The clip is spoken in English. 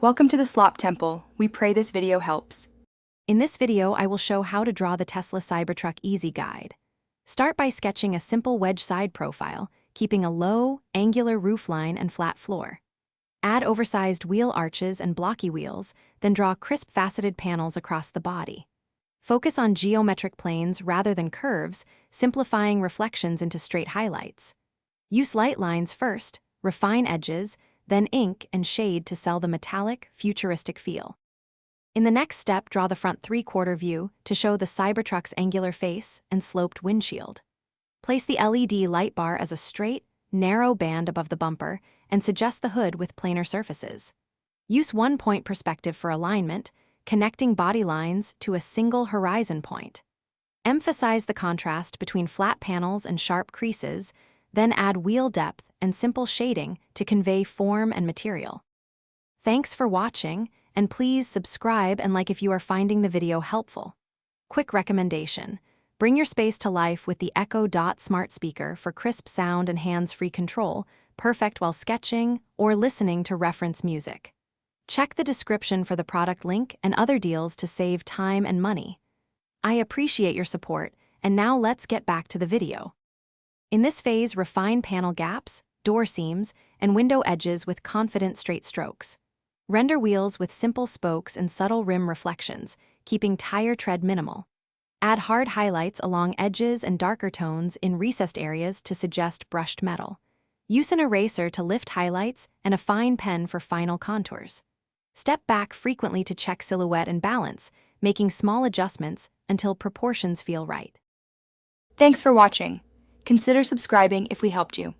Welcome to the Slop Temple. We pray this video helps. In this video, I will show how to draw the Tesla Cybertruck Easy Guide. Start by sketching a simple wedge side profile, keeping a low, angular roofline and flat floor. Add oversized wheel arches and blocky wheels, then draw crisp faceted panels across the body. Focus on geometric planes rather than curves, simplifying reflections into straight highlights. Use light lines first, refine edges, then ink and shade to sell the metallic, futuristic feel. In the next step, draw the front three-quarter view to show the Cybertruck's angular face and sloped windshield. Place the LED light bar as a straight, narrow band above the bumper and suggest the hood with planar surfaces. Use one-point perspective for alignment, connecting body lines to a single horizon point. Emphasize the contrast between flat panels and sharp creases, then add wheel depth and simple shading to convey form and material. Thanks for watching, and please subscribe and like if you are finding the video helpful. Quick recommendation: bring your space to life with the Echo Dot smart speaker for crisp sound and hands-free control, perfect while sketching or listening to reference music. Check the description for the product link and other deals to save time and money. I appreciate your support, and now let's get back to the video. In this phase, refine panel gaps, door seams, and window edges with confident straight strokes. Render wheels with simple spokes and subtle rim reflections, keeping tire tread minimal. Add hard highlights along edges and darker tones in recessed areas to suggest brushed metal. Use an eraser to lift highlights and a fine pen for final contours. Step back frequently to check silhouette and balance, making small adjustments until proportions feel right. Thanks for watching. Consider subscribing if we helped you.